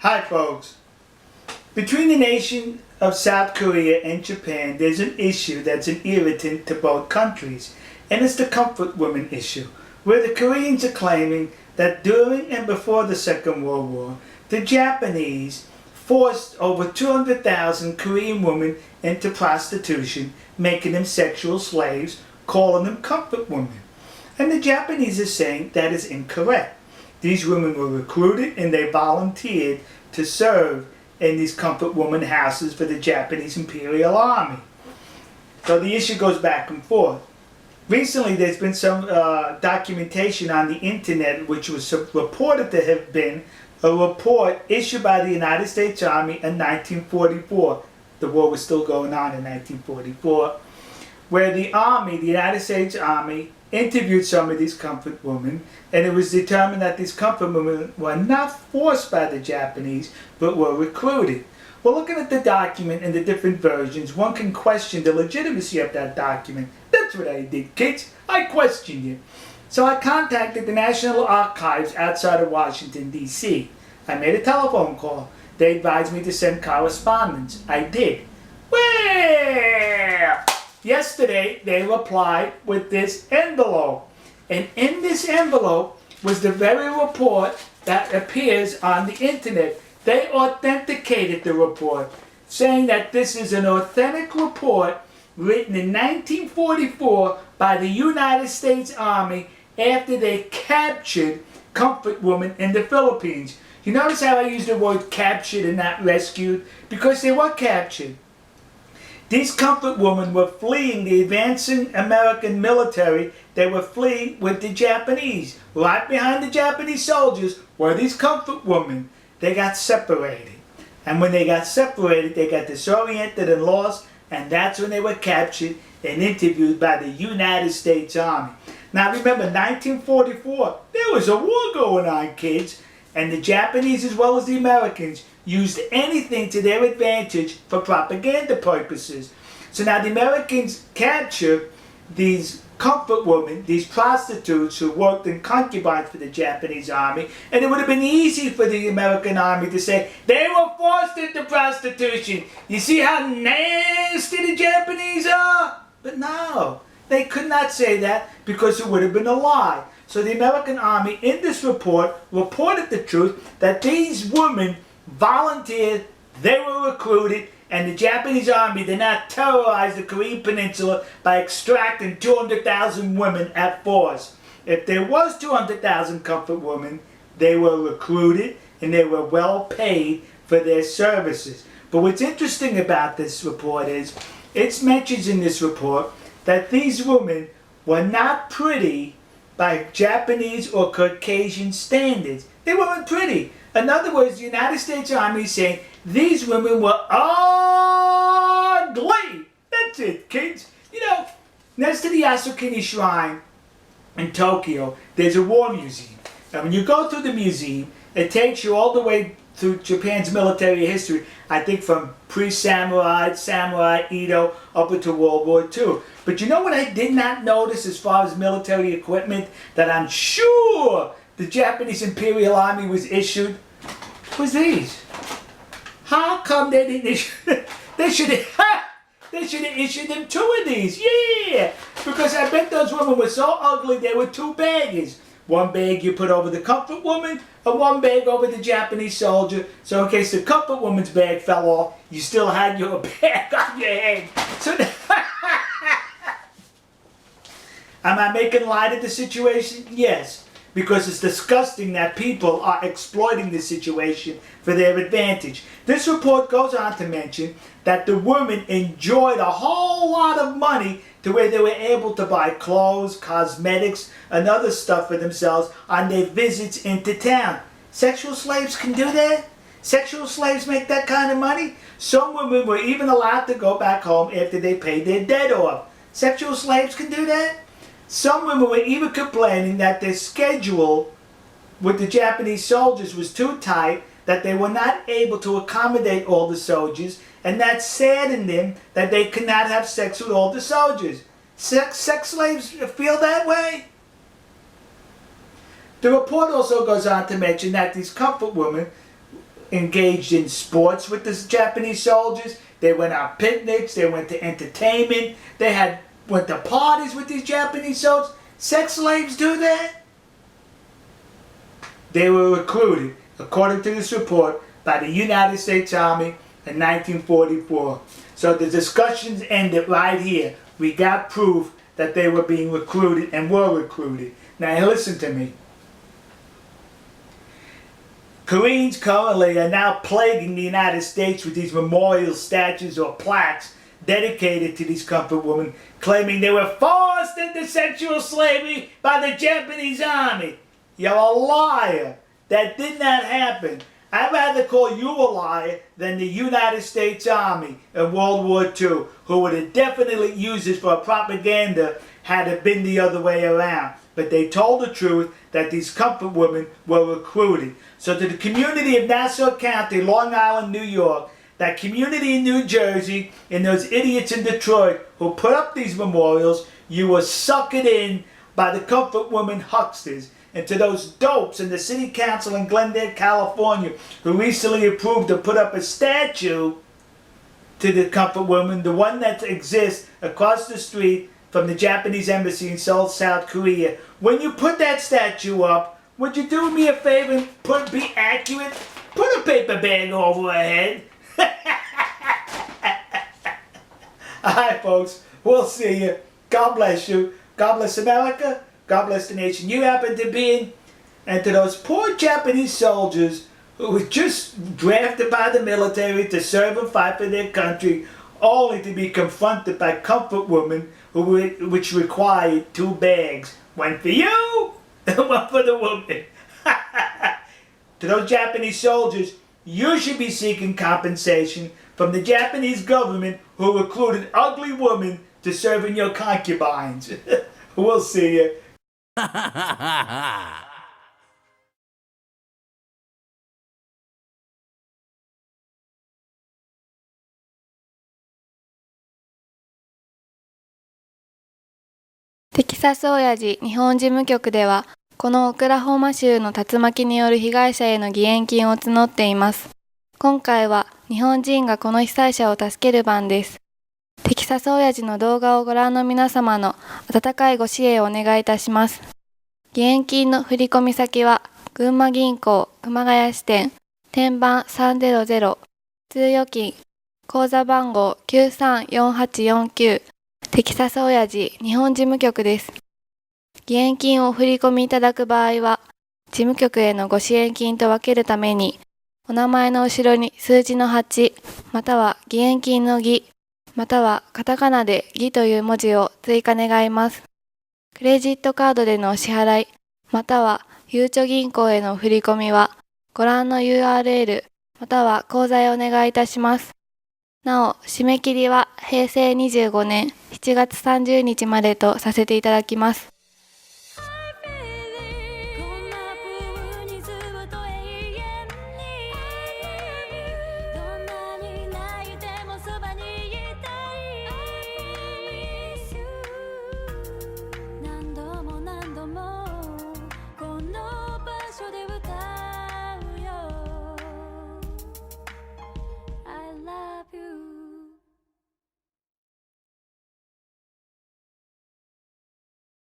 Hi folks. Between the nation of South Korea and Japan, there's an issue that's an irritant to both countries, and it's the comfort women issue, where the Koreans are claiming that during and before the Second World War, the Japanese forced over 200,000 Korean women into prostitution, making them sexual slaves, calling them comfort women. And the Japanese are saying that is incorrect. These women were recruited and they volunteered to serve in these comfort woman houses for the Japanese Imperial Army. So the issue goes back and forth. Recently there's been some documentation on the internet which was reported to have been a report issued by the United States Army in 1944. The war was still going on in 1944, where the Army, the United States Army, interviewed some of these comfort women, and it was determined that these comfort women were not forced by the Japanese, but were recruited. Well, looking at the document and the different versions, one can question the legitimacy of that document. That's what I did, kids. I questioned it. So I contacted the National Archives outside of Washington, D.C. I made a telephone call. They advised me to send correspondence. I did. Well, yesterday they replied with this envelope. And in this envelope was the very report that appears on the internet. They authenticated the report, saying that this is an authentic report written in 1944 by the United States Army after they captured comfort women in the Philippines. You notice how I used the word captured and not rescued? Because they were captured. These comfort women were fleeing the advancing American military. They were fleeing with the Japanese. Right behind the Japanese soldiers were these comfort women. They got separated. And when they got separated, they got disoriented and lost, and that's when they were captured and interviewed by the United States Army. Now remember, 1944, there was a war going on, kids, and the Japanese as well as the Americans used anything to their advantage for propaganda purposes. So now the Americans captured these comfort women, these prostitutes who worked in concubines for the Japanese army, and it would have been easy for the American army to say, they were forced into prostitution. You see how nasty the Japanese are? But no, they could not say that because it would have been a lie. So the American army in this report reported the truth that these women volunteered, they were recruited, and the Japanese army did not terrorize the Korean peninsula by extracting 200,000 women at force. If there was 200,000 comfort women, they were recruited and they were well paid for their services. But what's interesting about this report is, it mentions in this report that these women were not pretty by Japanese or Caucasian standards. They weren't pretty. In other words, the United States Army is saying these women were ugly. That's it, kids. You know, next to the Yasukuni Shrine in Tokyo, there's a war museum. And when you go through the museum, it takes you all the way through Japan's military history, I think from pre-samurai, samurai, Edo, up into World War II. But you know what I did not notice as far as military equipment that I'm sure the Japanese Imperial Army was issued? Was these. How come they didn't issue they should have issued them 2 of these. Yeah! Because I bet those women were so ugly they were 2 baggers. One bag you put over the comfort woman, and one bag over the Japanese soldier. So in case the comfort woman's bag fell off, you still had your bag on your head. So am I making light of the situation? Yes. Because it's disgusting that people are exploiting this situation for their advantage. This report goes on to mention that the women enjoyed a whole lot of money to where they were able to buy clothes, cosmetics, and other stuff for themselves on their visits into town. Sexual slaves can do that? Sexual slaves make that kind of money? Some women were even allowed to go back home after they paid their debt off. Sexual slaves can do that? Some women were even complaining that their schedule with the Japanese soldiers was too tight, that they were not able to accommodate all the soldiers, and that saddened them that they could not have sex with all the soldiers. Sex slaves feel that way? The report also goes on to mention that these comfort women engaged in sports with the Japanese soldiers. They went on picnics. They went to entertainment. They went to parties with these Japanese soldiers. Sex slaves do that? They were recruited, according to this report, by the United States Army in 1944. So the discussions ended right here. We got proof that they were being recruited and were recruited. Now listen to me. Koreans currently are now plaguing the United States with these memorial statues or plaques dedicated to these comfort women, claiming they were forced into sexual slavery by the Japanese army. You're a liar. That did not happen. I'd rather call you a liar than the United States Army in World War II, who would have definitely used this for propaganda had it been the other way around. But they told the truth that these comfort women were recruited. So to the community of Nassau County, Long Island, New York, that community in New Jersey, and those idiots in Detroit who put up these memorials, you were suckered in by the comfort women hucksters. And to those dopes in the city council in Glendale, California, who recently approved to put up a statue to the comfort woman, the one that exists across the street from the Japanese embassy in Seoul, South Korea. When you put that statue up, would you do me a favor and be accurate? Put a paper bag over her head. Alright folks, we'll see you. God bless you. God bless America. God bless the nation you happen to be in. And to those poor Japanese soldiers who were just drafted by the military to serve and fight for their country, only to be confronted by comfort women which required 2 bags. One for you and one for the woman. To those Japanese soldiers, you should be seeking compensation from the Japanese government who recruited ugly women to serve in your concubines. We'll see you. テキサス親父日本事務局では、このオクラホマ州の竜巻による被害者への義援金を募っています。今回は日本人がこの被災者を助ける番です。テキサス親父の動画をご覧の皆様の温かいご支援をお願いいたします。義援金の振込先は、群馬銀行熊谷支店、天板300、通預金、口座番号934849、テキサス親父日本事務局です。義援金をお振り込みいただく場合は、事務局へのご支援金と分けるために、お名前の後ろに数字の8、または義援金の義、またはカタカナで義という文字を追加願います。クレジットカードでのお支払い、またはゆうちょ銀行へのお振り込みは、ご覧の URL、または口座へお願いいたします。なお、締め切りは平成25年7月30日までとさせていただきます。